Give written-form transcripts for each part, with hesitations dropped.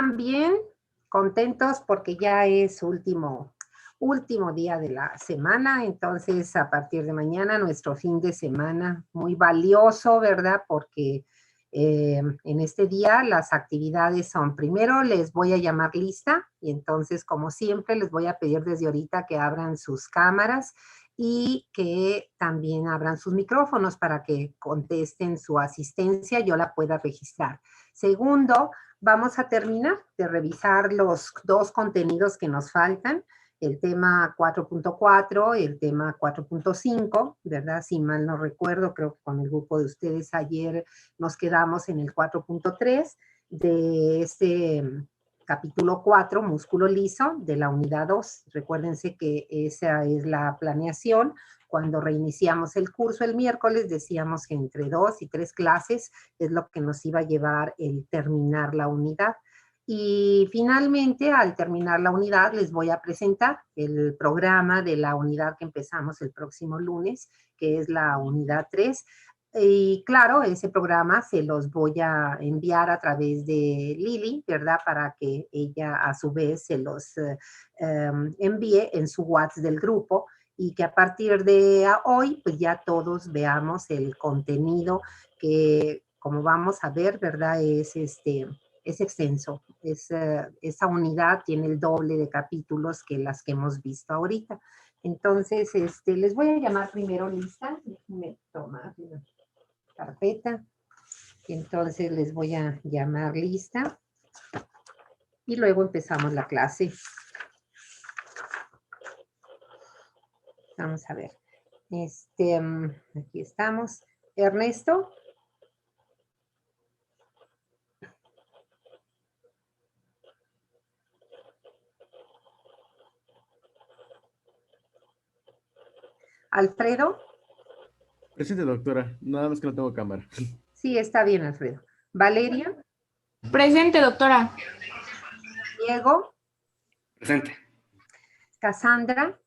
están bien? Contentos porque ya es último día de la semana, entonces a partir de mañana nuestro fin de semana muy valioso, ¿verdad? Porque en este día las actividades son, primero les voy a llamar lista y entonces como siempre les voy a pedir desde ahorita que abran sus cámaras y que también abran sus micrófonos para que contesten su asistencia, yo la pueda registrar. Segundo, vamos a terminar de revisar los dos contenidos que nos faltan, el tema 4.4 y el tema 4.5, ¿verdad? Si mal no recuerdo, creo que con el grupo de ustedes ayer nos quedamos en el 4.3 de este capítulo 4, músculo liso, de la unidad 2. Recuérdense que esa es la planeación. Cuando reiniciamos el curso el miércoles, decíamos que entre 2 y 3 clases es lo que nos iba a llevar el terminar la unidad. Y finalmente, al terminar la unidad, les voy a presentar el programa de la unidad que empezamos el próximo lunes, que es la unidad 3. Y claro, ese programa se los voy a enviar a través de Lili, ¿verdad? Para que ella a su vez se los envíe en su WhatsApp del grupo y que a partir de hoy, pues ya todos veamos el contenido que, como vamos a ver, ¿verdad? Es extenso. Esa unidad tiene el doble de capítulos que las que hemos visto ahorita. Entonces, les voy a llamar primero lista. Déjenme tomar una carpeta. Entonces, les voy a llamar lista. Y luego empezamos la clase. Vamos a ver. Aquí estamos. Ernesto. Alfredo. Presente, doctora. Nada más que no tengo cámara. Sí, está bien, Alfredo. Valeria. Presente, doctora. Diego. Presente. Cassandra.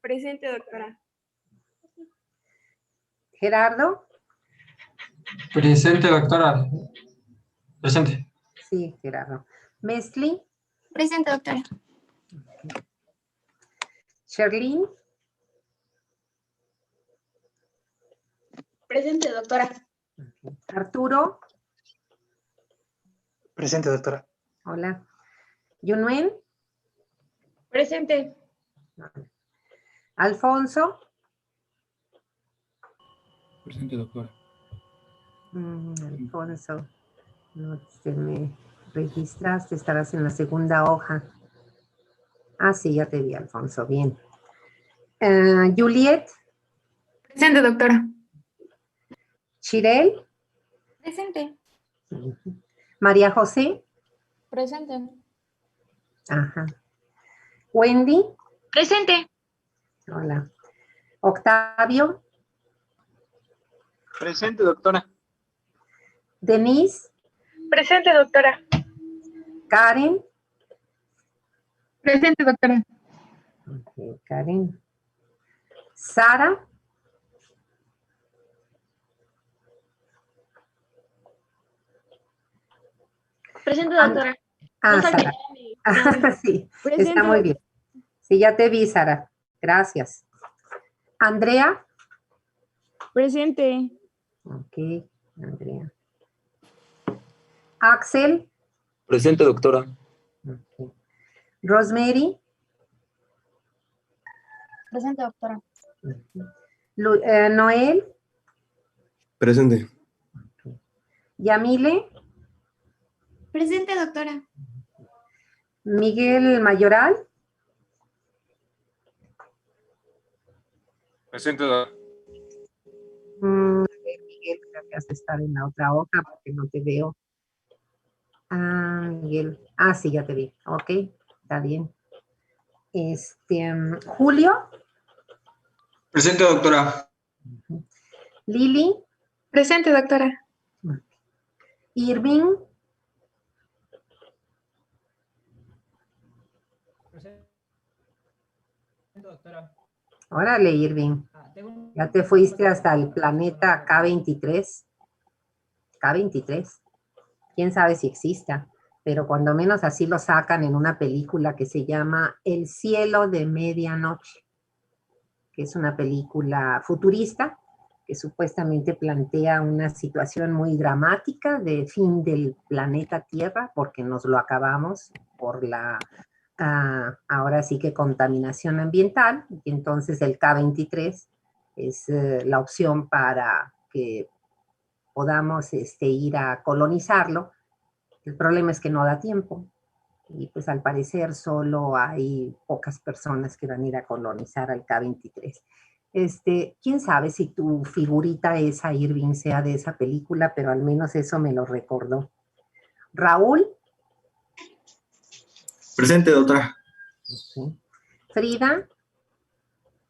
Presente, doctora. Gerardo. Presente, doctora. Presente. Sí, Gerardo. Mesli. Presente, doctora. Sherlyn. Presente, doctora. Arturo. Presente, doctora. Hola. Yunuen. Presente. Alfonso. Presente, doctora. Alfonso, no te me registraste, estarás en la segunda hoja. Ah, sí, ya te vi, Alfonso, bien. Juliet. Presente, doctora. Chirel. Presente. María José. Presente. Ajá. Wendy. Presente. Hola. Octavio. Presente, doctora. Denise. Presente, doctora. Karen. Presente, doctora. Okay, Karen. Sara. Presente, doctora. Ah, Sara. Sí, está muy bien. Sí, ya te vi, Sara. Gracias. Andrea. Presente. Ok, Andrea. Axel. Presente, doctora. Okay. Rosemary. Presente, doctora. Noel. Presente. Yamile. Presente, doctora. Miguel Mayoral. Presente, doctora. Miguel, creo que has de estar en la otra hoja porque no te veo. Ah, Miguel. Ah, sí, ya te vi. Ok, está bien. Julio. Presente, doctora. Lili. Presente, doctora. Irving. Presente, doctora. Órale, Irving. Ya te fuiste hasta el planeta K23. K23. ¿Quién sabe si exista? pero cuando menos así lo sacan en una película que se llama El cielo de medianoche, que es una película futurista que supuestamente plantea una situación muy dramática de fin del planeta Tierra, porque nos lo acabamos por la, ahora sí que contaminación ambiental, y entonces el K-23 es la opción para que podamos ir a colonizarlo. El problema es que no da tiempo, y pues al parecer solo hay pocas personas que van a ir a colonizar al K-23. Quién sabe si tu figurita esa, Irving, sea de esa película, pero al menos eso me lo recordó. Raúl. Presente, doctora. Okay. Frida.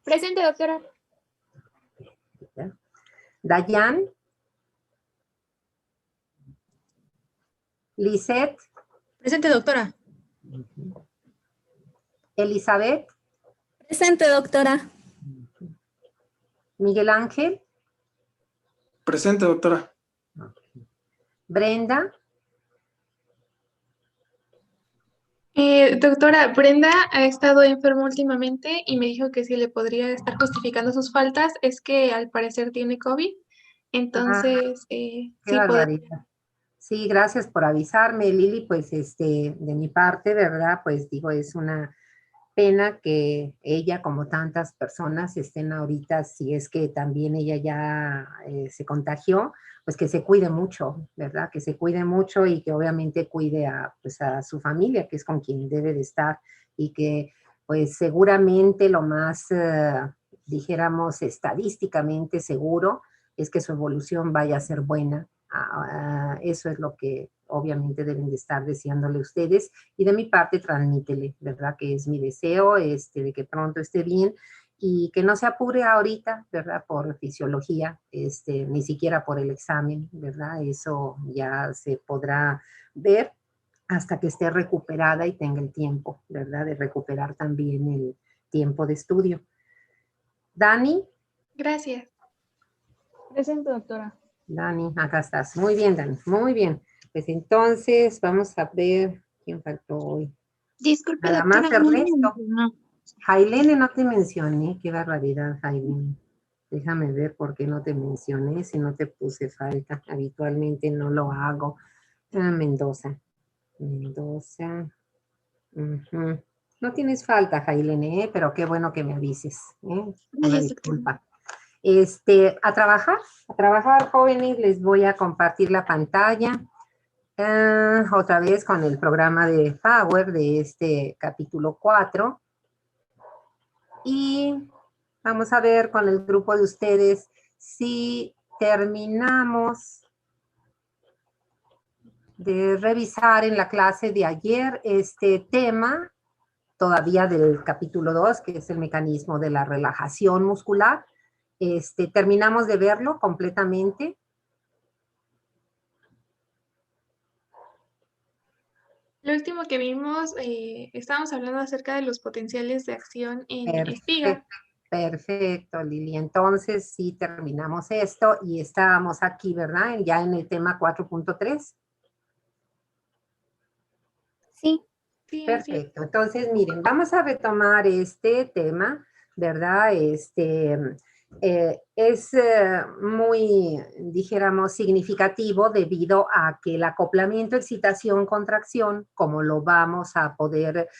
Presente, doctora. Dayan. Lisette. Presente, doctora. Elizabeth. Presente, doctora. Miguel Ángel. Presente, doctora. Brenda. Doctora, Brenda ha estado enferma últimamente y me dijo que si le podría estar justificando sus faltas es que al parecer tiene COVID. Entonces, Qué sí, barbaridad. Sí, gracias por avisarme, Lili. Pues de mi parte, ¿verdad? Pues digo, es una pena que ella, como tantas personas, estén ahorita, si es que también ella ya se contagió, pues que se cuide mucho, ¿verdad? Que se cuide mucho y que obviamente cuide pues a su familia, que es con quien debe de estar, y que pues seguramente lo más, dijéramos, estadísticamente seguro es que su evolución vaya a ser buena. Eso es lo que obviamente deben de estar deseándole ustedes, y de mi parte transmítele, ¿verdad? Que es mi deseo, de que pronto esté bien y que no se apure ahorita, ¿verdad? Por fisiología, ni siquiera por el examen, ¿verdad? Eso ya se podrá ver hasta que esté recuperada y tenga el tiempo, ¿verdad? De recuperar también el tiempo de estudio. Dani. gracias. Presente, doctora. Dani, acá estás. Muy bien, Dani, muy bien. Pues entonces vamos a ver quién faltó hoy. Disculpe, Nada más doctora. Ernesto. No. Jailene, no te mencioné. Qué barbaridad, Jailene. Déjame ver por qué no te mencioné, si no te puse falta. Habitualmente no lo hago. Mendoza. Mendoza. Ujú. No tienes falta, Jailene, pero qué bueno que me avises. Una Gracias, doctora. disculpa. A trabajar, jóvenes. Les voy a compartir la pantalla. Otra vez con el programa de Power de este capítulo 4. Y vamos a ver con el grupo de ustedes si terminamos de revisar en la clase de ayer este tema, todavía del capítulo 2, que es el mecanismo de la relajación muscular. Terminamos de verlo completamente. Lo último que vimos, estábamos hablando acerca de los potenciales de acción en espiga. Perfecto, Lili. Entonces, sí terminamos esto y estábamos aquí, ¿verdad? Ya en el tema 4.3. Sí. Sí, así es. Perfecto. Entonces, miren, vamos a retomar este tema, ¿verdad? Es muy, dijéramos, significativo debido a que el acoplamiento, excitación, contracción, como lo vamos a poder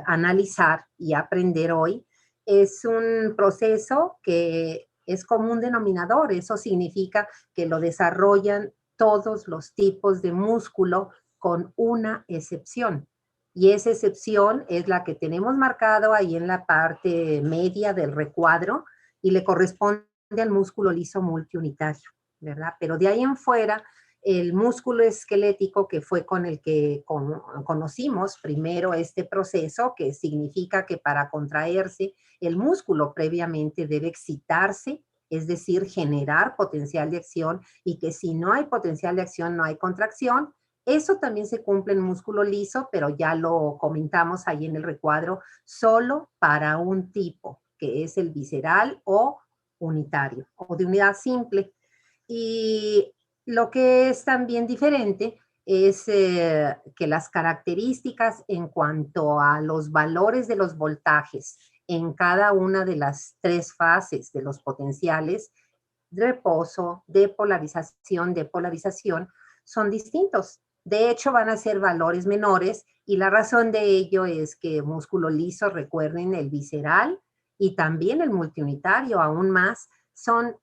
analizar y aprender hoy, es un proceso que es común denominador. Eso significa que lo desarrollan todos los tipos de músculo con una excepción. Y esa excepción es la que tenemos marcado ahí en la parte media del recuadro y le corresponde al músculo liso multiunitario, ¿verdad? Pero de ahí en fuera, el músculo esquelético, que fue con el que conocimos primero este proceso, que significa que para contraerse el músculo previamente debe excitarse, es decir, generar potencial de acción, y que si no hay potencial de acción no hay contracción. Eso también se cumple en músculo liso, pero ya lo comentamos ahí en el recuadro, solo para un tipo, que es el visceral o unitario, o de unidad simple. Y lo que es también diferente es que las características en cuanto a los valores de los voltajes en cada una de las tres fases de los potenciales, reposo, depolarización, son distintos. De hecho, van a ser valores menores y la razón de ello es que músculo liso, recuerden, el visceral y también el multiunitario, aún más, son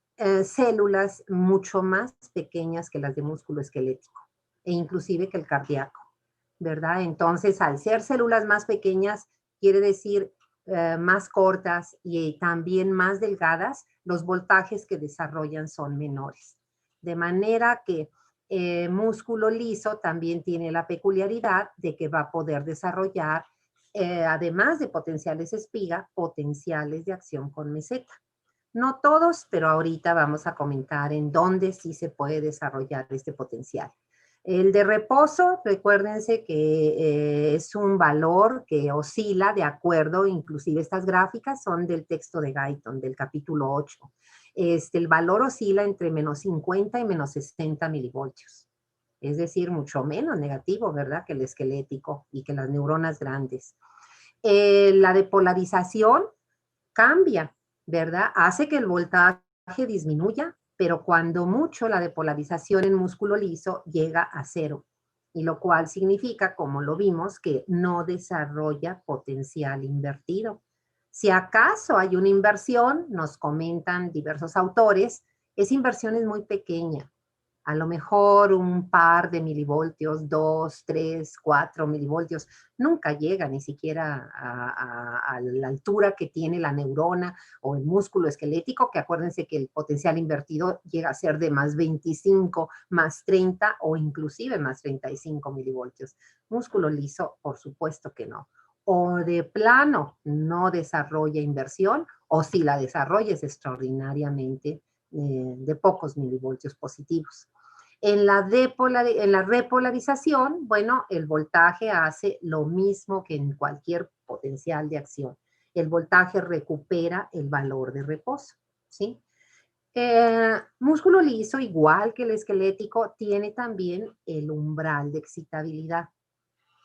células mucho más pequeñas que las de músculo esquelético e inclusive que el cardíaco, ¿verdad? Entonces, al ser células más pequeñas, quiere decir más cortas y también más delgadas, los voltajes que desarrollan son menores. De manera que músculo liso también tiene la peculiaridad de que va a poder desarrollar, además de potenciales espiga, potenciales de acción con meseta. No todos, pero ahorita vamos a comentar en dónde sí se puede desarrollar este potencial. El de reposo, recuérdense que es un valor que oscila de acuerdo, inclusive estas gráficas son del texto de Guyton, del capítulo 8. El valor oscila entre menos 50 y menos 60 milivoltios. Es decir, mucho menos negativo, ¿verdad? Que el esquelético y que las neuronas grandes. La depolarización cambia, ¿verdad? Hace que el voltaje disminuya, pero cuando mucho la depolarización en músculo liso llega a 0, y lo cual significa, como lo vimos, que no desarrolla potencial invertido. Si acaso hay una inversión, nos comentan diversos autores, esa inversión es muy pequeña. A lo mejor un par de milivoltios, 2, 3, 4 milivoltios, nunca llega ni siquiera a la altura que tiene la neurona o el músculo esquelético, que acuérdense que el potencial invertido llega a ser de más 25, más 30 o inclusive más 35 milivoltios. Músculo liso, por supuesto que no. O de plano no desarrolla inversión, o si la desarrolla es extraordinariamente de pocos milivoltios positivos. En la repolarización, bueno, el voltaje hace lo mismo que en cualquier potencial de acción. El voltaje recupera el valor de reposo, ¿sí? Músculo liso, igual que el esquelético, tiene también el umbral de excitabilidad.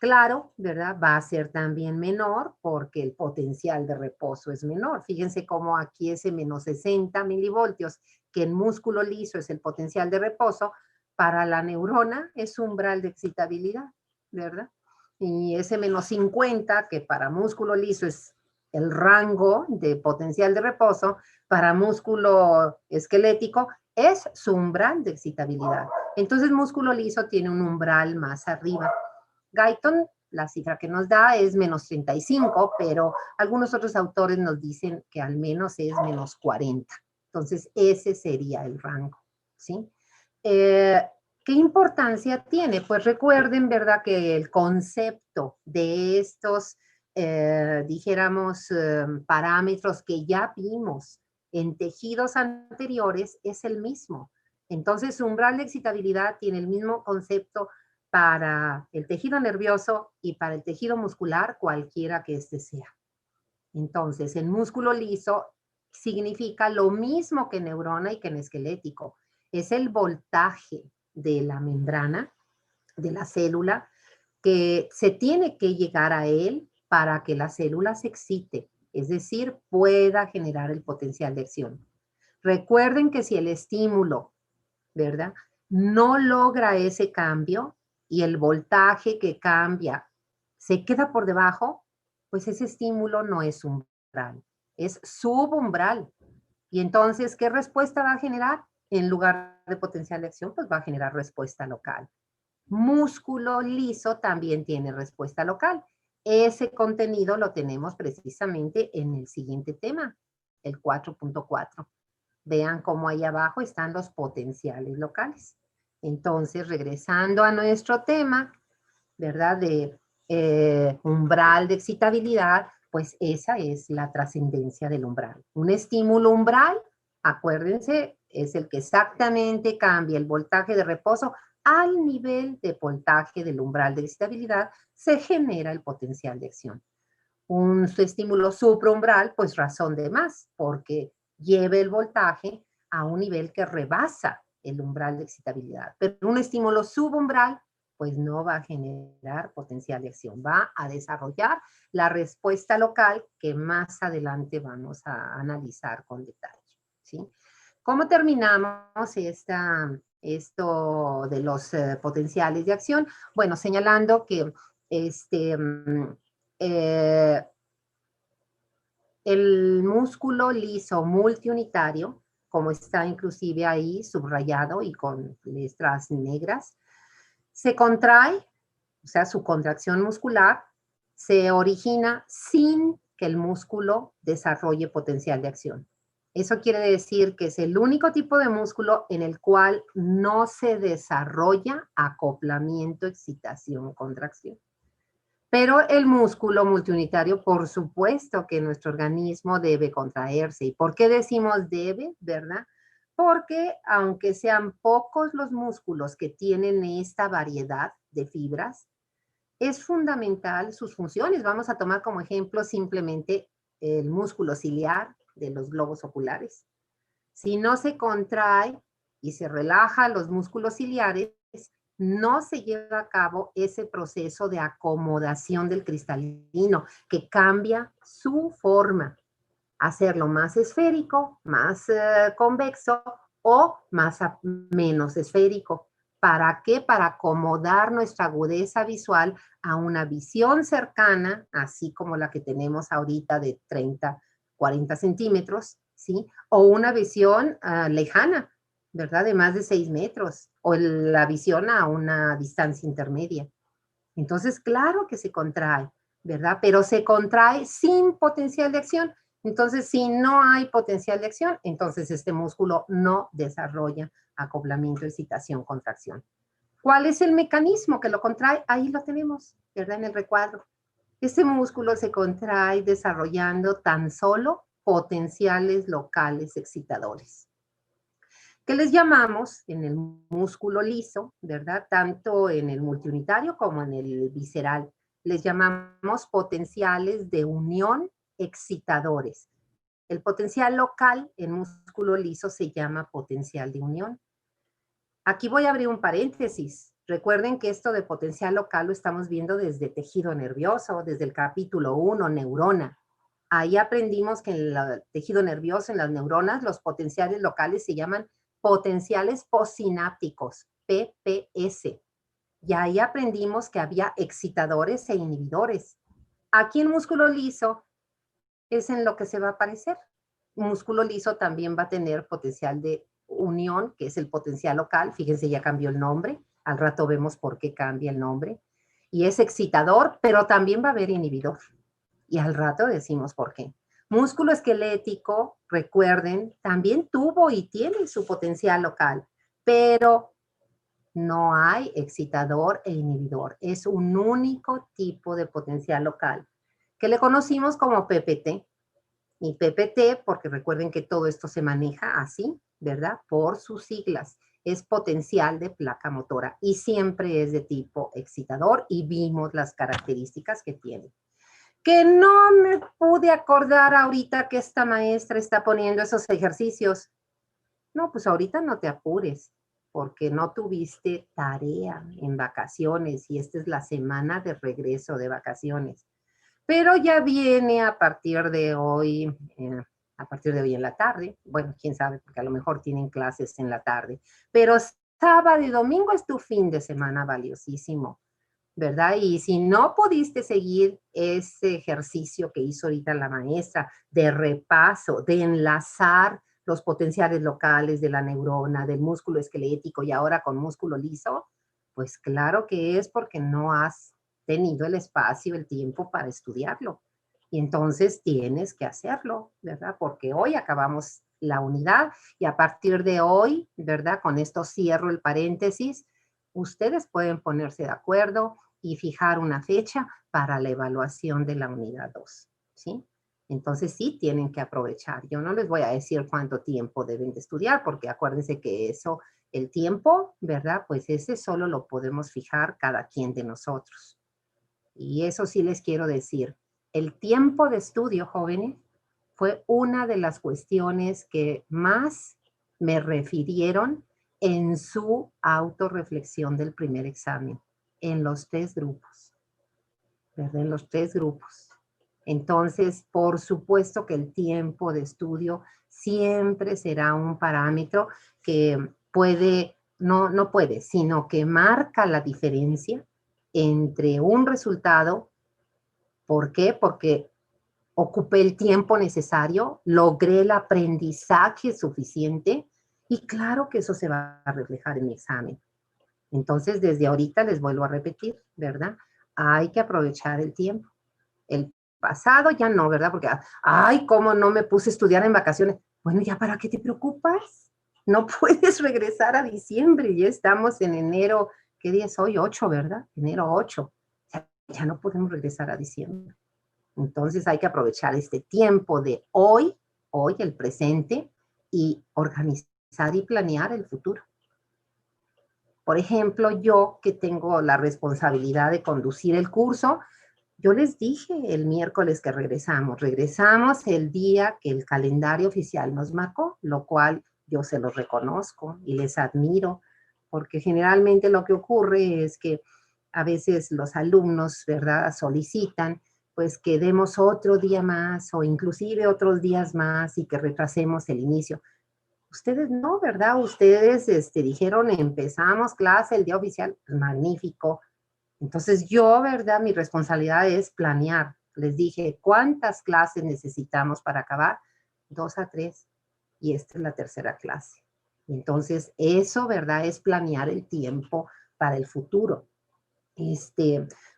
Claro, ¿verdad? Va a ser también menor porque el potencial de reposo es menor. Fíjense cómo aquí ese menos 60 milivoltios, que en músculo liso es el potencial de reposo, para la neurona es umbral de excitabilidad, ¿verdad? Y ese menos 50, que para músculo liso es el rango de potencial de reposo, para músculo esquelético es su umbral de excitabilidad. Entonces, músculo liso tiene un umbral más arriba. Guyton, la cifra que nos da es menos 35, pero algunos otros autores nos dicen que al menos es menos 40. Entonces, ese sería el rango, ¿sí? ¿Qué importancia tiene? Pues recuerden, ¿verdad?, que el concepto de estos, dijéramos, parámetros que ya vimos en tejidos anteriores es el mismo. Entonces, su umbral de excitabilidad tiene el mismo concepto para el tejido nervioso y para el tejido muscular, cualquiera que éste sea. Entonces, en músculo liso significa lo mismo que en neurona y que en esquelético. Es el voltaje de la membrana, de la célula, que se tiene que llegar a él para que la célula se excite, es decir, pueda generar el potencial de acción. Recuerden que si el estímulo, ¿verdad?, no logra ese cambio y el voltaje que cambia se queda por debajo, pues ese estímulo no es umbral, es subumbral. Y entonces, ¿qué respuesta va a generar? En lugar de potencial de acción, pues va a generar respuesta local. Músculo liso también tiene respuesta local. Ese contenido lo tenemos precisamente en el siguiente tema, el 4.4. Vean cómo ahí abajo están los potenciales locales. Entonces, regresando a nuestro tema, ¿verdad?, de umbral de excitabilidad, pues esa es la trascendencia del umbral. Un estímulo umbral, acuérdense, es el que exactamente cambia el voltaje de reposo al nivel de voltaje del umbral de excitabilidad, se genera el potencial de acción. Un estímulo supraumbral, pues razón de más, porque lleve el voltaje a un nivel que rebasa el umbral de excitabilidad. Pero un estímulo subumbral pues no va a generar potencial de acción, va a desarrollar la respuesta local que más adelante vamos a analizar con detalle, ¿sí? ¿Cómo terminamos esto de los potenciales de acción? Bueno, señalando que el músculo liso multiunitario, como está inclusive ahí subrayado y con letras negras, se contrae, o sea, su contracción muscular se origina sin que el músculo desarrolle potencial de acción. Eso quiere decir que es el único tipo de músculo en el cual no se desarrolla acoplamiento, excitación, contracción. Pero el músculo multiunitario, por supuesto que nuestro organismo debe contraerse. ¿Y por qué decimos debe, verdad? Porque aunque sean pocos los músculos que tienen esta variedad de fibras, es fundamental sus funciones. Vamos a tomar como ejemplo simplemente el músculo ciliar de los globos oculares. Si no se contrae y se relaja los músculos ciliares, no se lleva a cabo ese proceso de acomodación del cristalino que cambia su forma, hacerlo más esférico, más convexo o menos esférico. ¿Para qué? Para acomodar nuestra agudeza visual a una visión cercana, así como la que tenemos ahorita de 30, 40 centímetros, ¿sí? O una visión lejana, ¿verdad? De más de 6 metros, o la visión a una distancia intermedia. Entonces, claro que se contrae, ¿verdad? Pero se contrae sin potencial de acción. Entonces, si no hay potencial de acción, entonces este músculo no desarrolla acoplamiento, excitación, contracción. ¿Cuál es el mecanismo que lo contrae? Ahí lo tenemos, ¿verdad? En el recuadro. Este músculo se contrae desarrollando tan solo potenciales locales excitadores, que les llamamos en el músculo liso, ¿verdad? Tanto en el multiunitario como en el visceral. Les llamamos potenciales de unión excitadores. El potencial local en músculo liso se llama potencial de unión. Aquí voy a abrir un paréntesis. Recuerden que esto de potencial local lo estamos viendo desde tejido nervioso, desde el capítulo 1, neurona. Ahí aprendimos que en el tejido nervioso, en las neuronas, los potenciales locales se llaman potenciales postsinápticos, PPS. Y ahí aprendimos que había excitadores e inhibidores. Aquí en músculo liso es en lo que se va a parecer. Músculo liso también va a tener potencial de unión, que es el potencial local. Fíjense, ya cambió el nombre. Al rato vemos por qué cambia el nombre. Y es excitador, pero también va a haber inhibidor. Y al rato decimos por qué. Músculo esquelético, recuerden, también tuvo y tiene su potencial local, pero no hay excitador e inhibidor. Es un único tipo de potencial local, que le conocimos como PPT. Y PPT, porque recuerden que todo esto se maneja así, ¿verdad? Por sus siglas. Es potencial de placa motora y siempre es de tipo excitador y vimos las características que tiene. Que no me pude acordar ahorita que esta maestra está poniendo esos ejercicios. No, pues ahorita no te apures, porque no tuviste tarea en vacaciones y esta es la semana de regreso de vacaciones. Pero ya viene a partir de hoy en la tarde. Bueno, quién sabe, porque a lo mejor tienen clases en la tarde. Pero sábado y domingo es tu fin de semana valiosísimo, ¿verdad? Y si no pudiste seguir ese ejercicio que hizo ahorita la maestra de repaso, de enlazar los potenciales locales de la neurona, del músculo esquelético y ahora con músculo liso, pues claro que es porque no has tenido el espacio, el tiempo para estudiarlo. Y entonces tienes que hacerlo, ¿verdad? Porque hoy acabamos la unidad y a partir de hoy, ¿verdad? Con esto cierro el paréntesis. Ustedes pueden ponerse de acuerdo y fijar una fecha para la evaluación de la unidad 2, ¿sí? Entonces sí tienen que aprovechar. Yo no les voy a decir cuánto tiempo deben de estudiar, porque acuérdense que eso, el tiempo, ¿verdad? Pues ese solo lo podemos fijar cada quien de nosotros. Y eso sí les quiero decir. El tiempo de estudio, jóvenes, fue una de las cuestiones que más me refirieron en su autorreflexión del primer examen. en los 3 grupos, ¿verdad? En los 3 grupos. Entonces, por supuesto que el tiempo de estudio siempre será un parámetro que puede, no puede, sino que marca la diferencia entre un resultado. ¿Por qué? Porque ocupé el tiempo necesario, logré el aprendizaje suficiente y claro que eso se va a reflejar en mi examen. Entonces, desde ahorita les vuelvo a repetir, ¿verdad? Hay que aprovechar el tiempo. El pasado ya no, ¿verdad? Porque, ay, ¿cómo no me puse a estudiar en vacaciones? Bueno, ¿ya para qué te preocupas? No puedes regresar a diciembre, ya estamos en enero, ¿qué día es hoy? 8, ¿verdad? Enero 8. Ya no podemos regresar a diciembre. Entonces hay que aprovechar este tiempo de hoy, el presente, y organizar y planear el futuro. Por ejemplo, yo que tengo la responsabilidad de conducir el curso, yo les dije el miércoles que regresamos el día que el calendario oficial nos marcó, lo cual yo se los reconozco y les admiro, porque generalmente lo que ocurre es que a veces los alumnos, ¿verdad?, solicitan pues que demos otro día más o inclusive otros días más y que retrasemos el inicio. Ustedes no, ¿verdad? Ustedes dijeron empezamos clase el día oficial, magnífico. Entonces yo, ¿verdad? Mi responsabilidad es planear. Les dije, ¿cuántas clases necesitamos para acabar? 2 a 3. Y esta es la tercera clase. Entonces eso, ¿verdad? Es planear el tiempo para el futuro.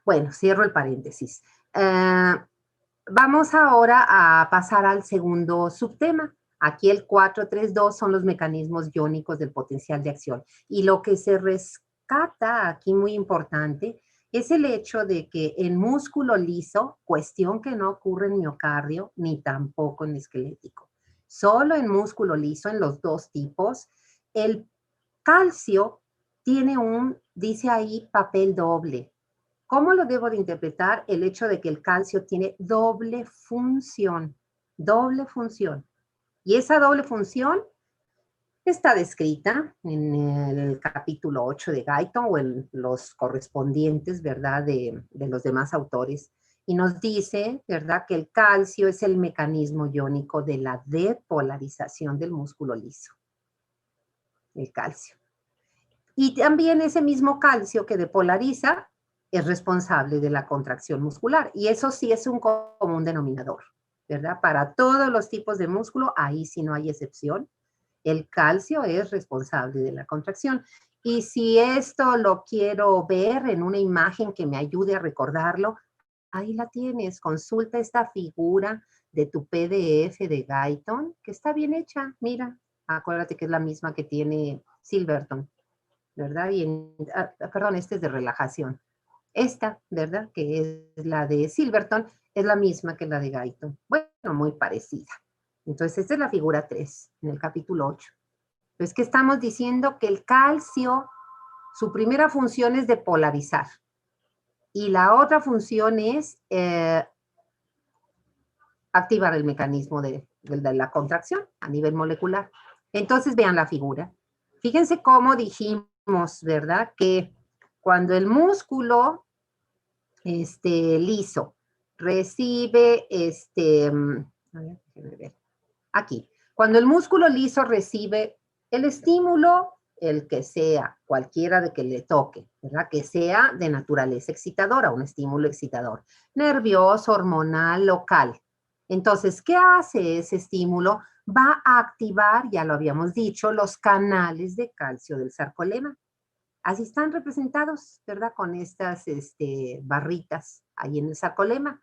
Bueno, cierro el paréntesis. Vamos ahora a pasar al segundo subtema. Aquí el 4.3.2 son los mecanismos iónicos del potencial de acción. Y lo que se rescata aquí muy importante es el hecho de que en músculo liso, cuestión que no ocurre en miocardio ni tampoco en esquelético. Solo en músculo liso, en los 2 tipos, el calcio tiene dice ahí, papel doble. ¿Cómo lo debo de interpretar? El hecho de que el calcio tiene doble función. Doble función. Y esa doble función está descrita en el capítulo 8 de Guyton o en los correspondientes, ¿verdad?, de los demás autores. Y nos dice, ¿verdad?, que el calcio es el mecanismo iónico de la depolarización del músculo liso. El calcio. Y también ese mismo calcio que depolariza es responsable de la contracción muscular. Y eso sí es un común denominador, ¿verdad? Para todos los tipos de músculo, ahí sí no hay excepción. El calcio es responsable de la contracción. Y si esto lo quiero ver en una imagen que me ayude a recordarlo, ahí la tienes. Consulta esta figura de tu PDF de Guyton, que está bien hecha. Mira, acuérdate que es la misma que tiene Silverton, ¿verdad? Perdón, este es de relajación. Esta, ¿verdad?, que es la de Silverton, es la misma que la de Guyton. Bueno, muy parecida. Entonces, esta es la figura 3, en el capítulo 8. Entonces, ¿qué estamos diciendo? Que el calcio, su primera función es depolarizar. Y la otra función es activar el mecanismo de la contracción a nivel molecular. Entonces, vean la figura. Fíjense cómo dijimos, ¿verdad?, que cuando el músculo liso recibe, a ver, déjenme ver. Aquí, cuando el músculo liso recibe el estímulo, el que sea, cualquiera de que le toque, ¿verdad?, que sea de naturaleza excitadora, un estímulo excitador, nervioso, hormonal, local. Entonces, ¿qué hace ese estímulo? Va a activar, ya lo habíamos dicho, los canales de calcio del sarcolema. Así están representados, ¿verdad?, con estas barritas ahí en el sarcolema.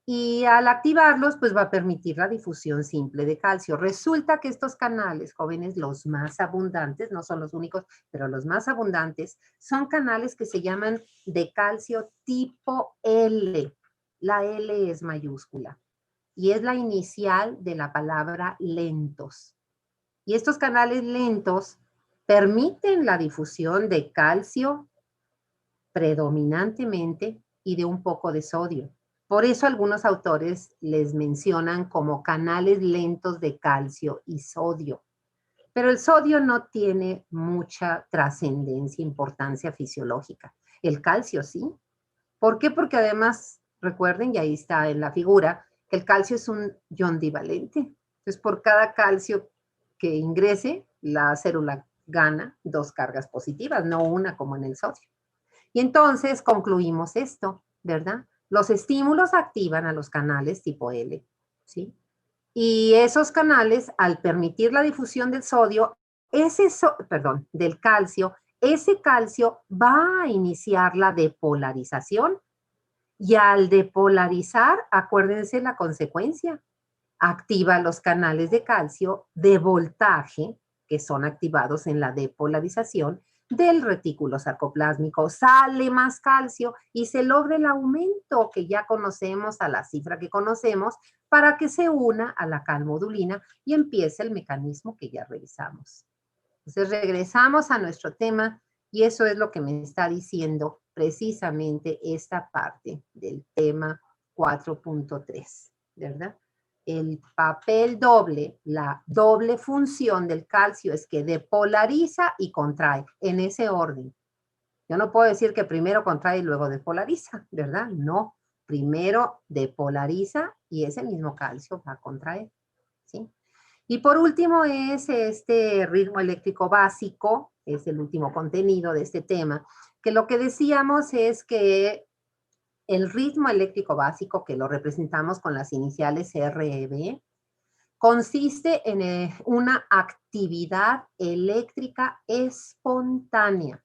Y al activarlos, pues va a permitir la difusión simple de calcio. Resulta que estos canales, jóvenes, los más abundantes, no son los únicos, pero los más abundantes, son canales que se llaman de calcio tipo L. La L es mayúscula y es la inicial de la palabra lentos. Y estos canales lentos permiten la difusión de calcio predominantemente y de un poco de sodio. Por eso algunos autores les mencionan como canales lentos de calcio y sodio. Pero el sodio no tiene mucha trascendencia, importancia fisiológica. El calcio sí. ¿Por qué? Porque además, recuerden, y ahí está en la figura, que el calcio es un ion divalente. Entonces, por cada calcio que ingrese, la célula gana 2 cargas positivas, no una como en el sodio. Y entonces concluimos esto, ¿verdad? Los estímulos activan a los canales tipo L, ¿sí? Y esos canales, al permitir la difusión del sodio, del calcio, ese calcio va a iniciar la depolarización. Y al depolarizar, acuérdense la consecuencia, activa los canales de calcio de voltaje, que son activados en la depolarización del retículo sarcoplásmico. Sale más calcio y se logra el aumento que ya conocemos, a la cifra que conocemos, para que se una a la calmodulina y empiece el mecanismo que ya revisamos. Entonces regresamos a nuestro tema y eso es lo que me está diciendo precisamente esta parte del tema 4.3, ¿verdad? El papel doble, la doble función del calcio es que depolariza y contrae en ese orden. Yo no puedo decir que primero contrae y luego depolariza, ¿verdad? No, primero depolariza y ese mismo calcio va a contraer, ¿sí? Y por último es este ritmo eléctrico básico, es el último contenido de este tema, que lo que decíamos es que el ritmo eléctrico básico, que lo representamos con las iniciales REB, consiste en una actividad eléctrica espontánea,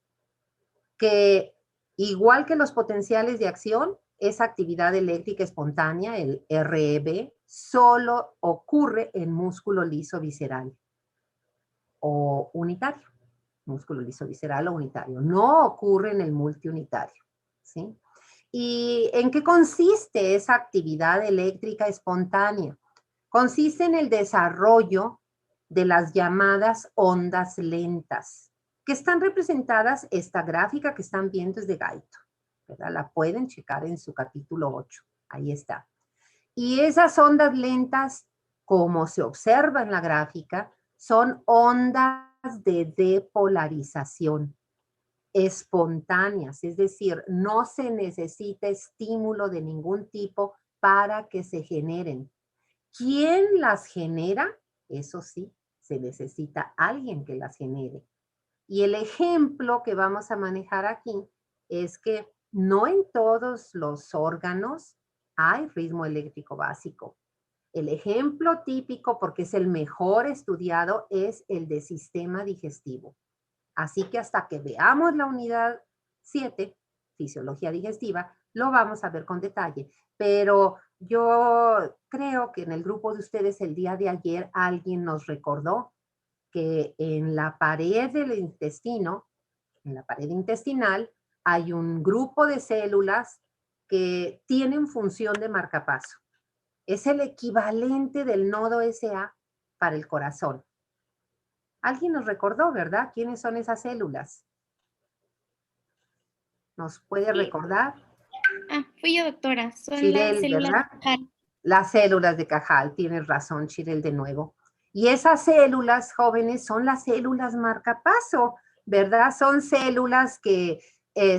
que igual que los potenciales de acción, esa actividad eléctrica espontánea, el REB, solo ocurre en músculo liso visceral o unitario, músculo liso visceral o unitario. No ocurre en el multiunitario, ¿sí? ¿Y en qué consiste esa actividad eléctrica espontánea? Consiste en el desarrollo de las llamadas ondas lentas, que están representadas, esta gráfica que están viendo es de Gaito, ¿verdad? La pueden checar en su capítulo 8, ahí está. Y esas ondas lentas, como se observa en la gráfica, son ondas de depolarización espontáneas, es decir, no se necesita estímulo de ningún tipo para que se generen. ¿Quién las genera? Eso sí, se necesita alguien que las genere. Y el ejemplo que vamos a manejar aquí es que no en todos los órganos hay ritmo eléctrico básico. El ejemplo típico, porque es el mejor estudiado, es el de sistema digestivo. Así que hasta que veamos la unidad 7, fisiología digestiva, lo vamos a ver con detalle. Pero yo creo que en el grupo de ustedes el día de ayer alguien nos recordó que en la pared del intestino, en la pared intestinal, hay un grupo de células que tienen función de marcapaso. Es el equivalente del nodo SA para el corazón. Alguien nos recordó, ¿verdad? ¿Quiénes son esas células? ¿Nos puede recordar? Fui yo, doctora. Son Chirel, las células ¿verdad? de Cajal. Las células de Cajal, tienes razón, Chirel, de nuevo. Y esas células, jóvenes, son las células marcapaso, ¿verdad? Son células que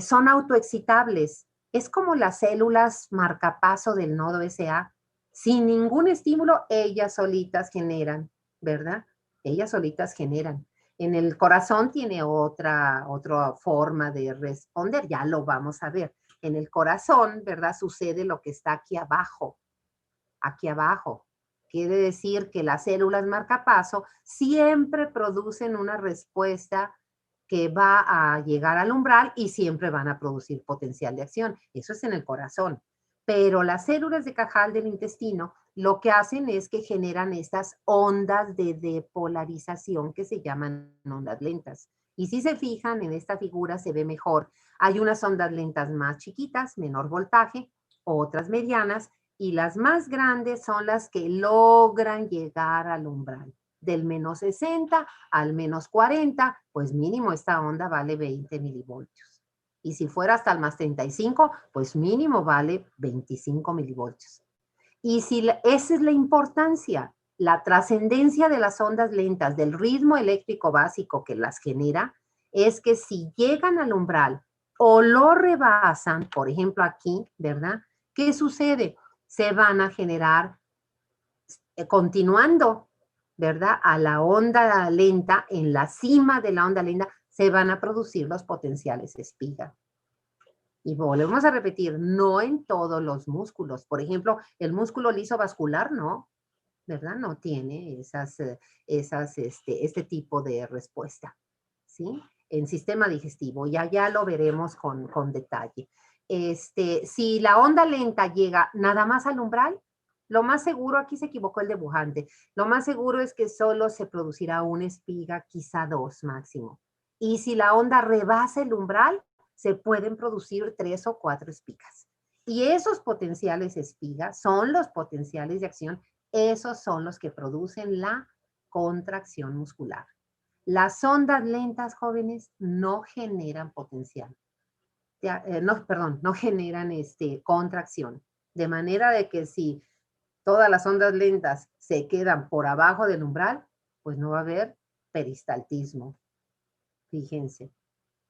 son autoexcitables. Es como las células marcapaso del nodo SA. Sin ningún estímulo, ellas solitas generan, ¿verdad? Ellas solitas generan. En el corazón tiene otra forma de responder, ya lo vamos a ver. En el corazón, ¿verdad? Sucede lo que está aquí abajo. Aquí abajo. Quiere decir que las células marcapaso siempre producen una respuesta que va a llegar al umbral y siempre van a producir potencial de acción. Eso es en el corazón. Pero las células de Cajal del intestino lo que hacen es que generan estas ondas de depolarización que se llaman ondas lentas. Y si se fijan en esta figura se ve mejor. Hay unas ondas lentas más chiquitas, menor voltaje, otras medianas, y las más grandes son las que logran llegar al umbral. Del menos 60 al menos 40, pues mínimo esta onda vale 20 milivoltios. Y si fuera hasta el más 35, pues mínimo vale 25 milivoltios. Y si esa es la importancia, la trascendencia de las ondas lentas, del ritmo eléctrico básico que las genera, es que si llegan al umbral o lo rebasan, por ejemplo aquí, ¿verdad? ¿Qué sucede? Se van a generar, continuando, ¿verdad? A la onda lenta, en la cima de la onda lenta, se van a producir los potenciales espiga. Y volvemos a repetir, no en todos los músculos. Por ejemplo, el músculo liso vascular, no, ¿verdad? No tiene este tipo de respuesta, ¿sí? En sistema digestivo, ya lo veremos con detalle. Si la onda lenta llega nada más al umbral, lo más seguro, aquí se equivocó el dibujante, lo más seguro es que solo se producirá una espiga, quizá dos máximo. Y si la onda rebasa el umbral, se pueden producir 3 o 4 espigas. Y esos potenciales espigas son los potenciales de acción, esos son los que producen la contracción muscular. Las ondas lentas, jóvenes, no generan potencial. No generan contracción. De manera de que si todas las ondas lentas se quedan por abajo del umbral, pues no va a haber peristaltismo. Fíjense,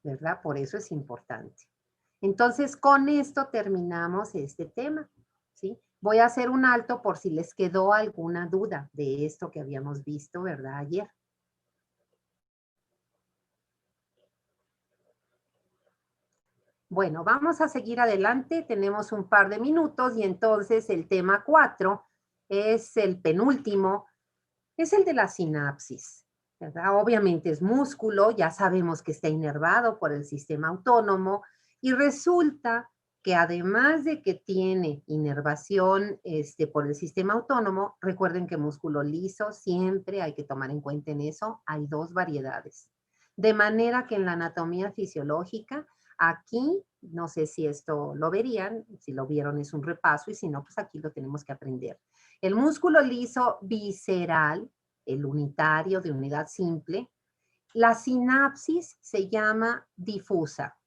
¿verdad? Por eso es importante. Entonces, con esto terminamos este tema, ¿sí? Voy a hacer un alto por si les quedó alguna duda de esto que habíamos visto, ¿verdad? Ayer. Bueno, vamos a seguir adelante. Tenemos un par de minutos y entonces el tema 4 es el penúltimo, es el de la sinapsis, ¿verdad? Obviamente es músculo, ya sabemos que está inervado por el sistema autónomo y resulta que además de que tiene inervación por el sistema autónomo, recuerden que músculo liso siempre hay que tomar en cuenta en eso, hay dos variedades. De manera que en la anatomía fisiológica, aquí, no sé si esto lo verían, si lo vieron es un repaso y si no, pues aquí lo tenemos que aprender. El músculo liso visceral, el unitario de unidad simple, la sinapsis se llama difusa,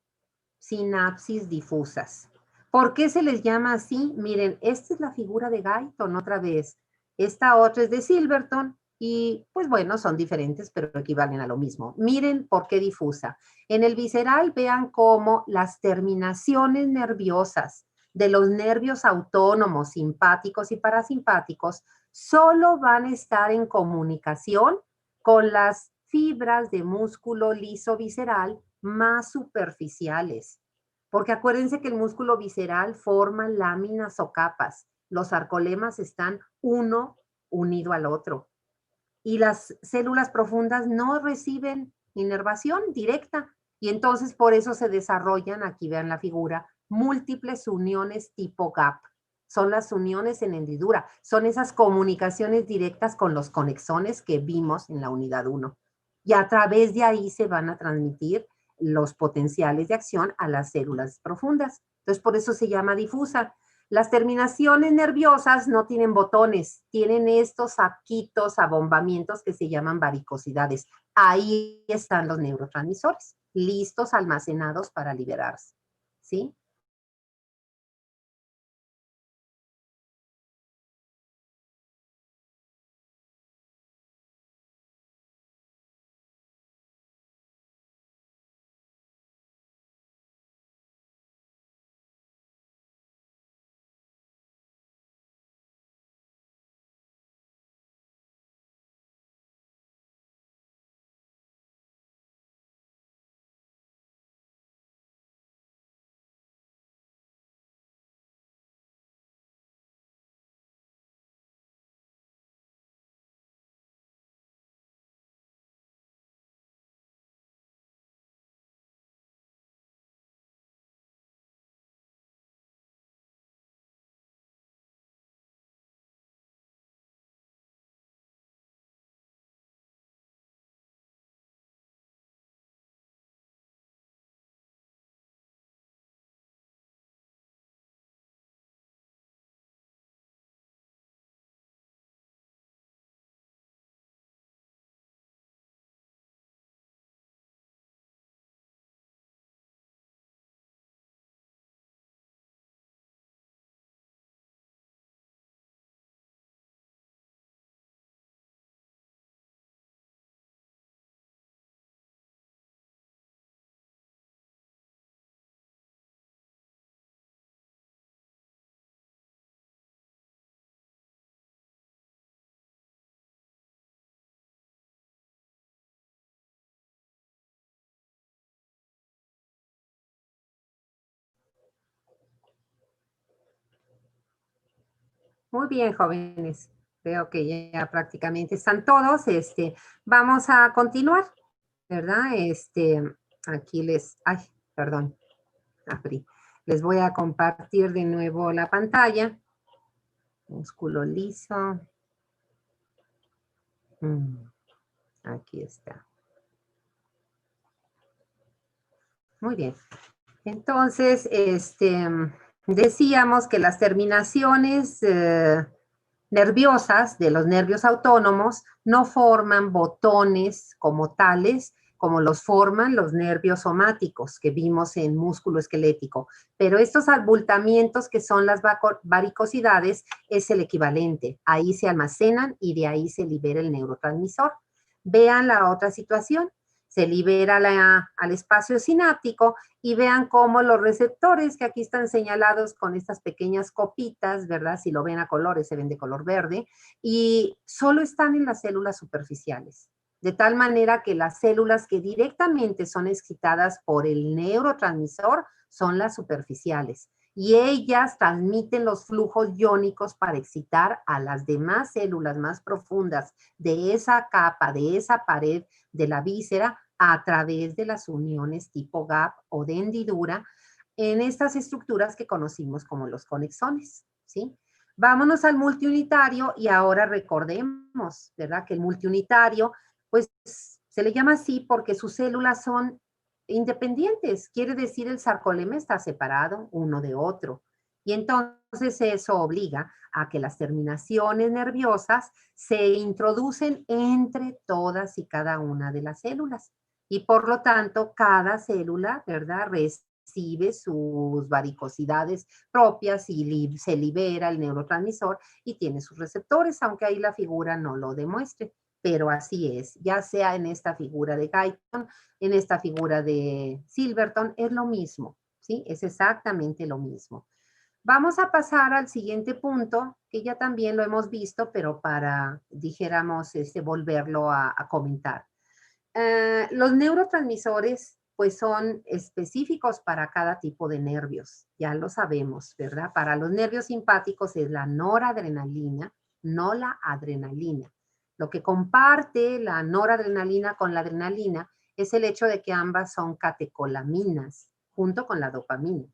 sinapsis difusas. ¿Por qué se les llama así? Miren, esta es la figura de Guyton otra vez. Esta otra es de Silverton y pues bueno, son diferentes, pero equivalen a lo mismo. Miren por qué difusa. En el visceral vean cómo las terminaciones nerviosas de los nervios autónomos, simpáticos y parasimpáticos, solo van a estar en comunicación con las fibras de músculo liso visceral más superficiales. Porque acuérdense que el músculo visceral forma láminas o capas. Los sarcolemas están uno unido al otro. Y las células profundas no reciben inervación directa. Y entonces por eso se desarrollan, aquí vean la figura, múltiples uniones tipo gap. Son las uniones en hendidura. Son esas comunicaciones directas con los conexones que vimos en la unidad 1. Y a través de ahí se van a transmitir los potenciales de acción a las células profundas. Entonces, por eso se llama difusa. Las terminaciones nerviosas no tienen botones, tienen estos saquitos, abombamientos que se llaman varicosidades. Ahí están los neurotransmisores, listos, almacenados para liberarse, ¿sí? Muy bien, jóvenes. Veo que ya prácticamente están todos. Vamos a continuar, ¿verdad? Aquí ay, perdón, abrí. Les voy a compartir de nuevo la pantalla. Músculo liso. Aquí está. Muy bien. Entonces, decíamos que las terminaciones nerviosas de los nervios autónomos no forman botones como tales, como los forman los nervios somáticos que vimos en músculo esquelético. Pero estos abultamientos que son las varicosidades es el equivalente. Ahí se almacenan y de ahí se libera el neurotransmisor. Vean la otra situación. Se libera al espacio sináptico y vean cómo los receptores que aquí están señalados con estas pequeñas copitas, ¿verdad? Si lo ven a colores, se ven de color verde, y solo están en las células superficiales. De tal manera que las células que directamente son excitadas por el neurotransmisor son las superficiales. Y ellas transmiten los flujos iónicos para excitar a las demás células más profundas de esa capa, de esa pared de la víscera, a través de las uniones tipo gap o de hendidura en estas estructuras que conocimos como los conexones, ¿sí? Vámonos al multiunitario y ahora recordemos, ¿verdad? Que el multiunitario, pues, se le llama así porque sus células son independientes. Quiere decir el sarcolema está separado uno de otro. Y entonces eso obliga a que las terminaciones nerviosas se introducen entre todas y cada una de las células. Y por lo tanto, cada célula, ¿verdad?, recibe sus varicosidades propias y se libera el neurotransmisor y tiene sus receptores, aunque ahí la figura no lo demuestre. Pero así es, ya sea en esta figura de Guyton, en esta figura de Silverton, es lo mismo, ¿sí? Es exactamente lo mismo. Vamos a pasar al siguiente punto, que ya también lo hemos visto, pero para, dijéramos, volverlo a comentar. Los neurotransmisores, pues son específicos para cada tipo de nervios, ya lo sabemos, ¿verdad? Para los nervios simpáticos es la noradrenalina, no la adrenalina. Lo que comparte la noradrenalina con la adrenalina es el hecho de que ambas son catecolaminas, junto con la dopamina,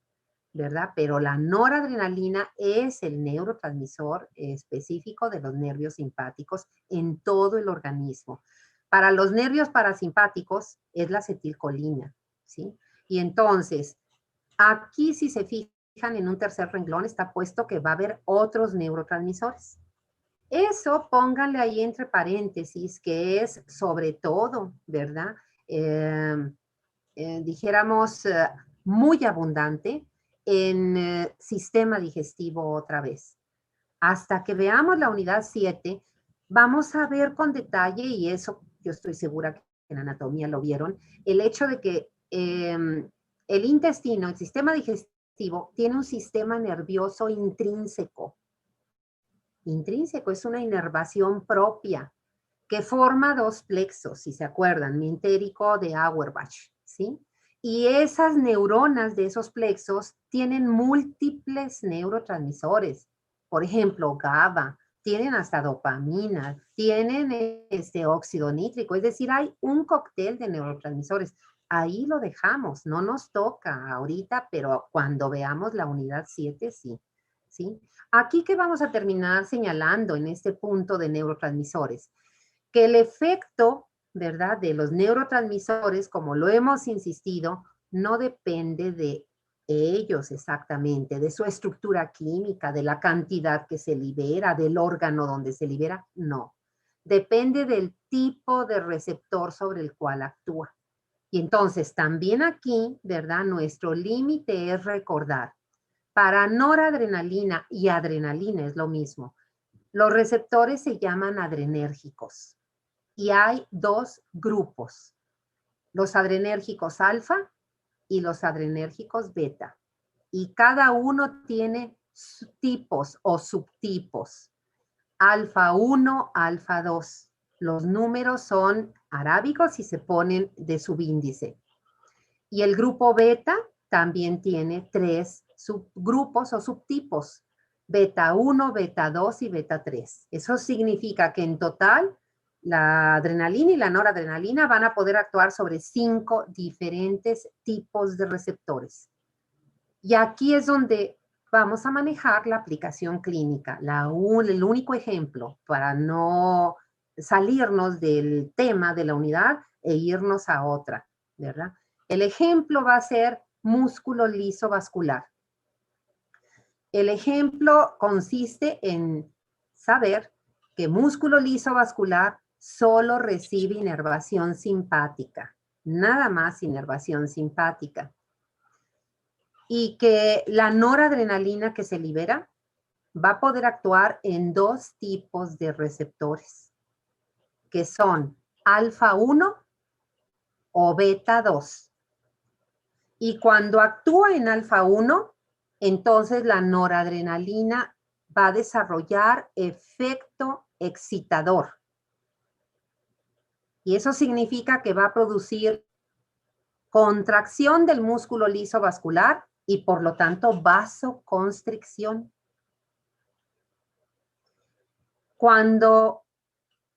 ¿verdad? Pero la noradrenalina es el neurotransmisor específico de los nervios simpáticos en todo el organismo. Para los nervios parasimpáticos es la acetilcolina, ¿sí? Y entonces, aquí si se fijan en un tercer renglón está puesto que va a haber otros neurotransmisores. Eso pónganle ahí entre paréntesis que es sobre todo, ¿verdad? Dijéramos muy abundante en sistema digestivo otra vez. Hasta que veamos la unidad 7, vamos a ver con detalle, y eso yo estoy segura que en anatomía lo vieron, el hecho de que el intestino, el sistema digestivo, tiene un sistema nervioso intrínseco. Intrínseco es una inervación propia que forma dos plexos, si se acuerdan, mintérico de Auerbach, ¿sí? Y esas neuronas de esos plexos tienen múltiples neurotransmisores. Por ejemplo, GABA, tienen hasta dopamina, tienen óxido nítrico, es decir, hay un cóctel de neurotransmisores. Ahí lo dejamos, no nos toca ahorita, pero cuando veamos la unidad 7, sí. ¿Sí? Aquí que vamos a terminar señalando en este punto de neurotransmisores, que el efecto, ¿verdad?, de los neurotransmisores, como lo hemos insistido, no depende de ellos exactamente, de su estructura química, de la cantidad que se libera, del órgano donde se libera, no. Depende del tipo de receptor sobre el cual actúa. Y entonces también aquí, ¿verdad?, nuestro límite es recordar, para noradrenalina y adrenalina es lo mismo. Los receptores se llaman adrenérgicos. Y hay dos grupos, los adrenérgicos alfa y los adrenérgicos beta. Y cada uno tiene tipos o subtipos. Alfa 1, alfa 2. Los números son arábigos y se ponen de subíndice. Y el grupo beta también tiene 3 subgrupos o subtipos. beta 1, beta 2 y beta 3. Eso significa que en total la adrenalina y la noradrenalina van a poder actuar sobre 5 diferentes tipos de receptores. Y aquí es donde vamos a manejar la aplicación clínica. El único ejemplo para no salirnos del tema de la unidad e irnos a otra, ¿verdad? El ejemplo va a ser músculo liso vascular. El ejemplo consiste en saber que músculo liso vascular solo recibe inervación simpática, nada más inervación simpática. Y que la noradrenalina que se libera va a poder actuar en 2 tipos de receptores, que son alfa 1 o beta 2. Y cuando actúa en alfa 1, entonces la noradrenalina va a desarrollar efecto excitador. Y eso significa que va a producir contracción del músculo liso vascular y por lo tanto vasoconstricción. Cuando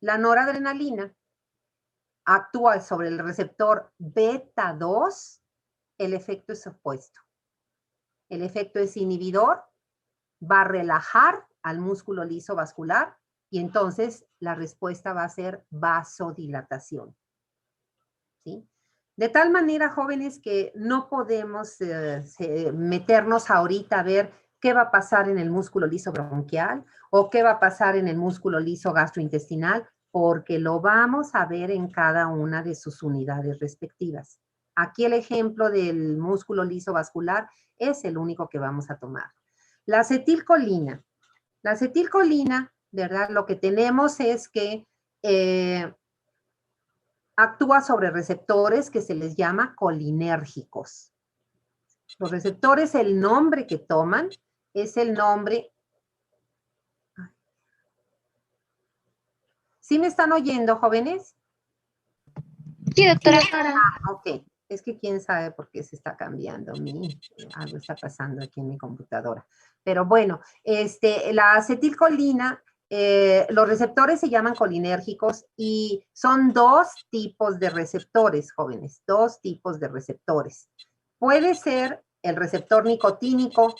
la noradrenalina actúa sobre el receptor beta 2, el efecto es opuesto. El efecto es inhibidor, va a relajar al músculo liso vascular y entonces la respuesta va a ser vasodilatación. ¿Sí? De tal manera, jóvenes, que no podemos meternos ahorita a ver qué va a pasar en el músculo liso bronquial o qué va a pasar en el músculo liso gastrointestinal, porque lo vamos a ver en cada una de sus unidades respectivas. Aquí el ejemplo del músculo liso vascular es el único que vamos a tomar. La acetilcolina. La acetilcolina, ¿verdad? Lo que tenemos es que actúa sobre receptores que se les llama colinérgicos. Los receptores, el nombre que toman es el nombre... ¿Sí me están oyendo, jóvenes? Sí, doctora. Ok, es que quién sabe por qué se está cambiando. Algo está pasando aquí en mi computadora. Pero bueno, la acetilcolina, los receptores se llaman colinérgicos y son 2 tipos de receptores, jóvenes, 2 tipos de receptores. Puede ser el receptor nicotínico,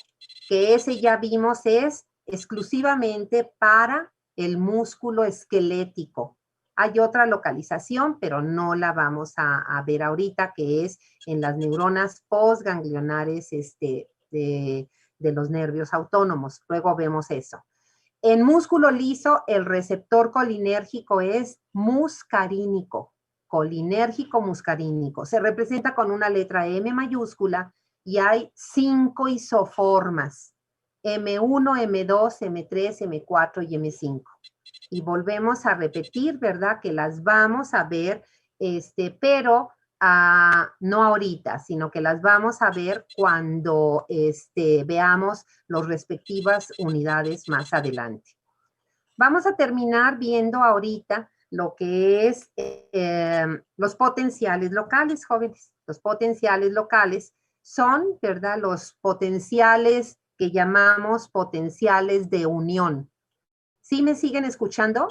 que ese ya vimos es exclusivamente para el músculo esquelético. Hay otra localización, pero no la vamos a ver ahorita, que es en las neuronas postganglionares de los nervios autónomos. Luego vemos eso. En músculo liso, el receptor colinérgico es muscarínico. Colinérgico muscarínico. Se representa con una letra M mayúscula y hay 5 isoformas. M1, M2, M3, M4 y M5. Y volvemos a repetir, ¿verdad? Que las vamos a ver, pero no ahorita, sino que las vamos a ver cuando veamos las respectivas unidades más adelante. Vamos a terminar viendo ahorita lo que es los potenciales locales, jóvenes. Los potenciales locales son, ¿verdad? Los potenciales que llamamos potenciales de unión. ¿Sí me siguen escuchando?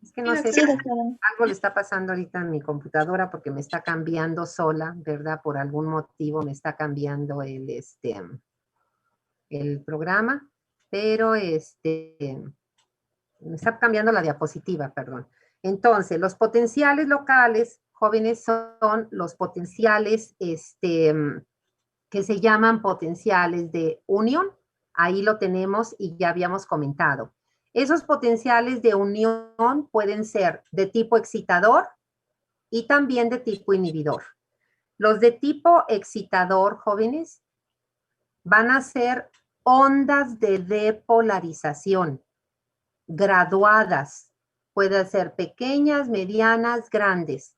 Es que no sé si algo le está pasando ahorita en mi computadora porque me está cambiando sola, ¿verdad? Por algún motivo me está cambiando el programa, pero me está cambiando la diapositiva, perdón. Entonces, los potenciales locales, jóvenes, son los potenciales que se llaman potenciales de unión. Ahí lo tenemos y ya habíamos comentado. Esos potenciales de unión pueden ser de tipo excitador y también de tipo inhibidor. Los de tipo excitador, jóvenes, van a ser ondas de depolarización graduadas. Pueden ser pequeñas, medianas, grandes.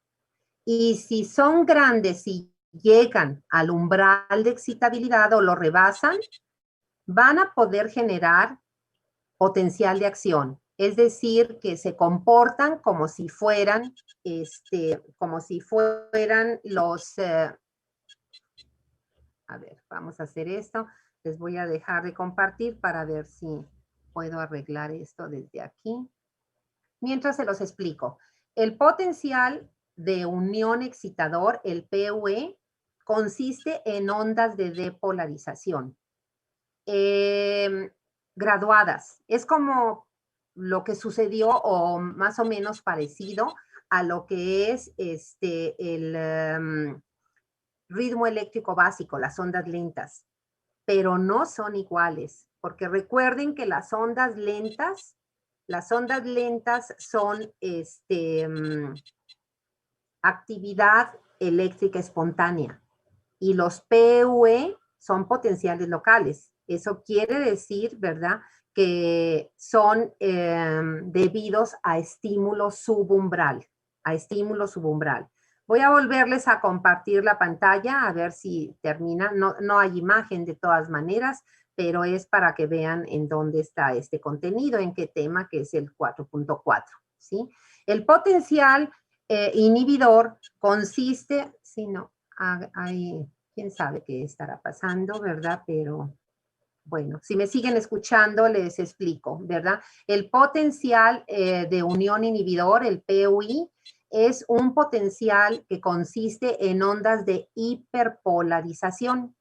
Y si son grandes y llegan al umbral de excitabilidad o lo rebasan, van a poder generar potencial de acción. Es decir, que se comportan como si fueran, los, a ver, vamos a hacer esto, Les voy a dejar de compartir para ver si puedo arreglar esto desde aquí. Mientras se los explico. El potencial de unión excitador, el PUE, consiste en ondas de depolarización graduadas. Es como lo que sucedió o más o menos parecido a lo que es el ritmo eléctrico básico, las ondas lentas, pero no son iguales, porque recuerden que las ondas lentas son actividad eléctrica espontánea y los PUE son potenciales locales. Eso quiere decir, ¿verdad?, que son debidos a estímulo subumbral, Voy a volverles a compartir la pantalla a ver si termina. No hay imagen de todas maneras, pero es para que vean en dónde está este contenido, en qué tema, que es el 4.4, ¿sí? El potencial inhibidor consiste, si no, hay, quién sabe qué estará pasando, ¿verdad? Pero bueno, si me siguen escuchando les explico, ¿verdad? El potencial de unión inhibidor, el PUI, es un potencial que consiste en ondas de hiperpolarización,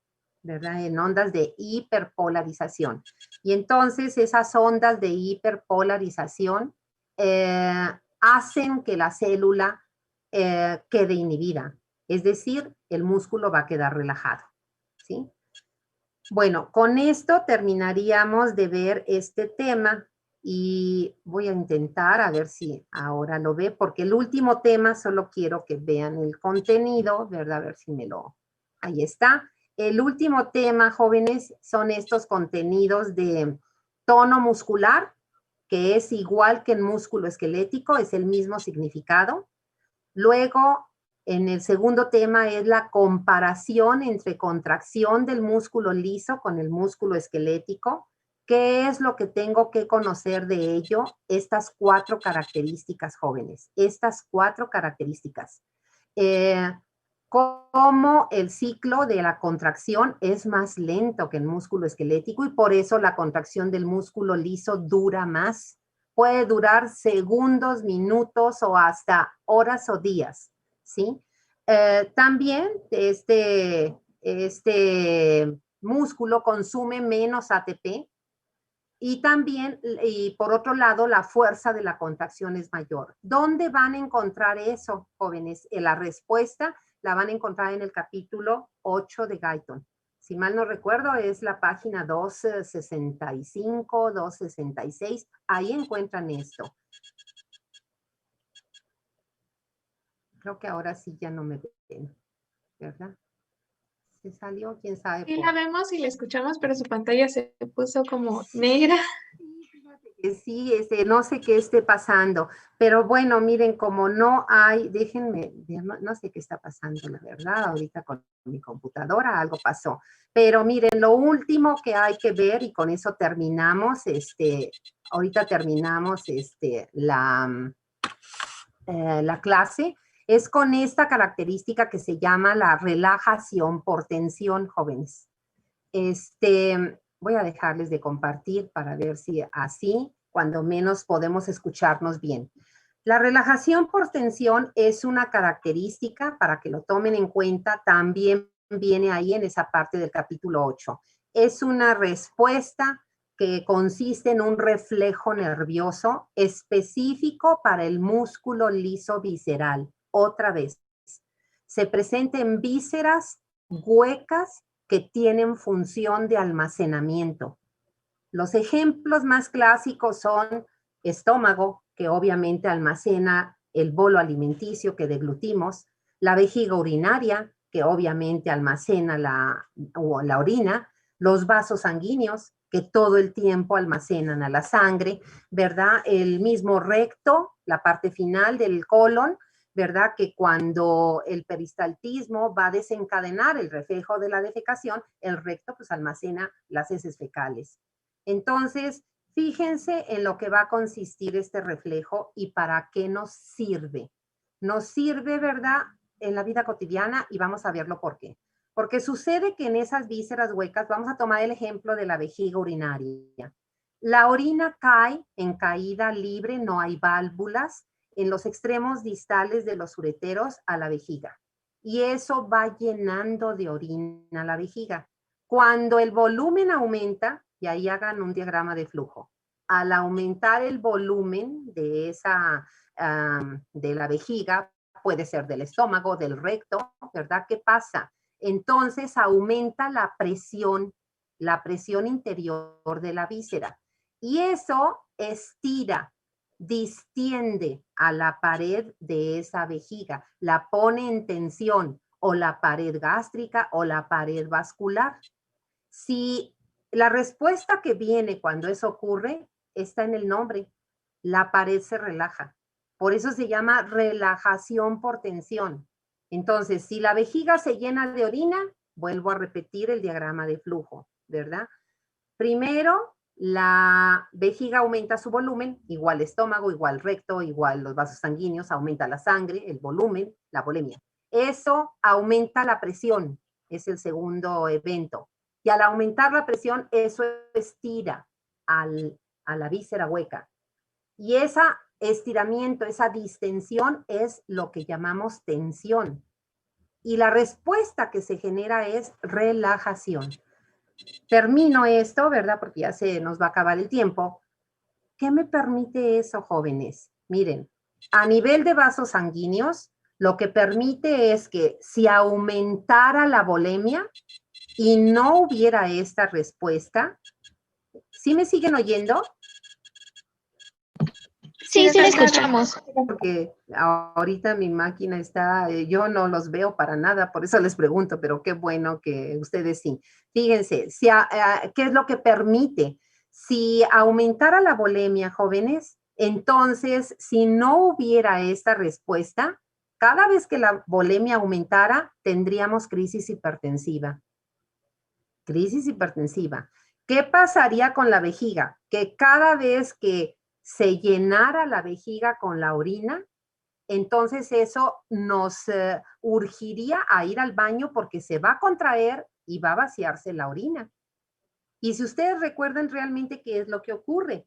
¿verdad? En ondas de hiperpolarización. Y entonces esas ondas de hiperpolarización hacen que la célula quede inhibida. Es decir, el músculo va a quedar relajado, ¿sí? Bueno, con esto terminaríamos de ver este tema y voy a intentar a ver si ahora lo ve, porque el último tema solo quiero que vean el contenido, ¿verdad? A ver si me lo... Ahí está. El último tema, jóvenes, son estos contenidos de tono muscular, que es igual que en músculo esquelético, es el mismo significado. Luego, en el segundo tema es la comparación entre contracción del músculo liso con el músculo esquelético. ¿Qué es lo que tengo que conocer de ello? Estas 4 características, jóvenes. Estas 4 características. Cómo el ciclo de la contracción es más lento que el músculo esquelético y por eso la contracción del músculo liso dura más. Puede durar segundos, minutos o hasta horas o días, ¿sí? También este músculo consume menos ATP y también, y por otro lado, la fuerza de la contracción es mayor. ¿Dónde van a encontrar eso, jóvenes? La respuesta la van a encontrar en el capítulo 8 de Guyton. Si mal no recuerdo, es la página 265, 266. Ahí encuentran esto. Creo que ahora sí ya no me ven, ¿verdad? ¿Se salió? ¿Quién sabe? Sí la vemos y la escuchamos, pero su pantalla se puso como negra. Sí, no sé qué esté pasando, pero bueno, miren, como no hay, déjenme, no sé qué está pasando, la verdad, ahorita con mi computadora algo pasó, pero miren, lo último que hay que ver, y con eso terminamos, ahorita terminamos la clase, es con esta característica que se llama la relajación por tensión, jóvenes. Voy a dejarles de compartir para ver si así, cuando menos podemos escucharnos bien. La relajación por tensión es una característica, para que lo tomen en cuenta, también viene ahí en esa parte del capítulo 8. Es una respuesta que consiste en un reflejo nervioso específico para el músculo liso visceral. Otra vez, se presenta en vísceras huecas que tienen función de almacenamiento. Los ejemplos más clásicos son estómago, que obviamente almacena el bolo alimenticio que deglutimos, la vejiga urinaria, que obviamente almacena la orina, los vasos sanguíneos, que todo el tiempo almacenan a la sangre, ¿verdad? El mismo recto, la parte final del colon, ¿verdad? Que cuando el peristaltismo va a desencadenar el reflejo de la defecación, el recto pues almacena las heces fecales. Entonces, fíjense en lo que va a consistir este reflejo y para qué nos sirve. Nos sirve, ¿verdad?, en la vida cotidiana y vamos a verlo por qué. Porque sucede que en esas vísceras huecas, vamos a tomar el ejemplo de la vejiga urinaria. La orina cae en caída libre, no hay válvulas en los extremos distales de los ureteros a la vejiga. Y eso va llenando de orina la vejiga. Cuando el volumen aumenta, y ahí hagan un diagrama de flujo, al aumentar el volumen de de la vejiga, puede ser del estómago, del recto, ¿verdad? ¿Qué pasa? Entonces aumenta la presión interior de la víscera. Y eso estira, distiende a la pared de esa vejiga, la pone en tensión, o la pared gástrica o la pared vascular. Si la respuesta que viene cuando eso ocurre está en el nombre, la pared se relaja. Por eso se llama relajación por tensión. Entonces, si la vejiga se llena de orina, vuelvo a repetir el diagrama de flujo, ¿verdad? Primero, la vejiga aumenta su volumen, igual estómago, igual recto, igual los vasos sanguíneos, aumenta la sangre, el volumen, la volemia. Eso aumenta la presión, es el segundo evento. Y al aumentar la presión, eso estira a la víscera hueca. Y ese estiramiento, esa distensión es lo que llamamos tensión. Y la respuesta que se genera es relajación. Termino esto, ¿verdad? Porque ya se nos va a acabar el tiempo. ¿Qué me permite eso, jóvenes? Miren, a nivel de vasos sanguíneos, lo que permite es que si aumentara la volemia y no hubiera esta respuesta, ¿sí me siguen oyendo? Sí, sí, le escuchamos. Porque ahorita mi máquina está, yo no los veo para nada, por eso les pregunto, pero qué bueno que ustedes sí. Fíjense, ¿qué es lo que permite? Si aumentara la volemia, jóvenes, entonces, si no hubiera esta respuesta, cada vez que la volemia aumentara, tendríamos crisis hipertensiva. Crisis hipertensiva. ¿Qué pasaría con la vejiga? Que cada vez que se llenara la vejiga con la orina, entonces eso nos urgiría a ir al baño porque se va a contraer y va a vaciarse la orina. Y si ustedes recuerdan realmente qué es lo que ocurre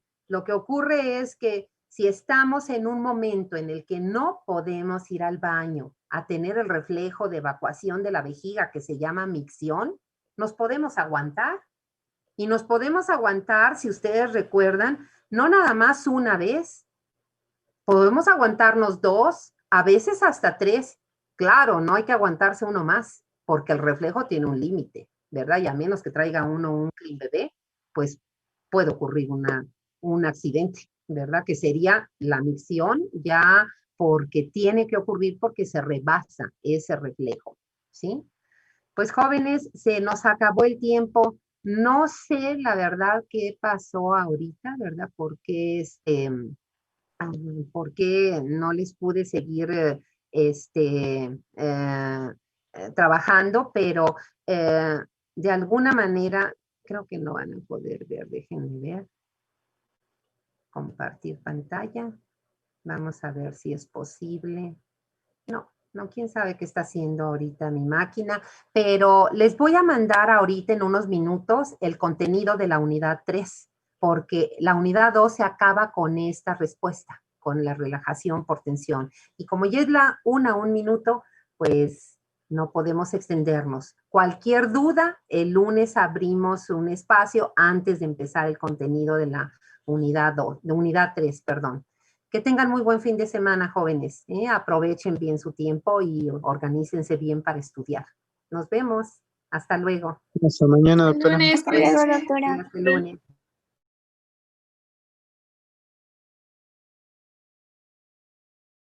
es que si estamos en un momento en el que no podemos ir al baño a tener el reflejo de evacuación de la vejiga que se llama micción, nos podemos aguantar. Y nos podemos aguantar, si ustedes recuerdan, no nada más una vez. Podemos aguantarnos 2, a veces hasta 3. Claro, no hay que aguantarse uno más, porque el reflejo tiene un límite, ¿verdad? Y a menos que traiga uno un clean bebé, pues puede ocurrir un accidente, ¿verdad? Que sería la micción ya porque tiene que ocurrir porque se rebasa ese reflejo, ¿sí? Pues jóvenes, se nos acabó el tiempo. No sé la verdad qué pasó ahorita, ¿verdad? Porque porque no les pude seguir trabajando, pero de alguna manera creo que no van a poder ver. Déjenme ver. Compartir pantalla. Vamos a ver si es posible. No, quién sabe qué está haciendo ahorita mi máquina, pero les voy a mandar ahorita en unos minutos el contenido de la unidad 3, porque la unidad 2 se acaba con esta respuesta, con la relajación por tensión. Y como ya es un minuto, pues no podemos extendernos. Cualquier duda, el lunes abrimos un espacio antes de empezar el contenido de la unidad 3, perdón. Que tengan muy buen fin de semana, jóvenes. Aprovechen bien su tiempo y organícense bien para estudiar. Nos vemos. Hasta luego. Hasta mañana, doctora. Hasta luego, doctora. Hasta el lunes.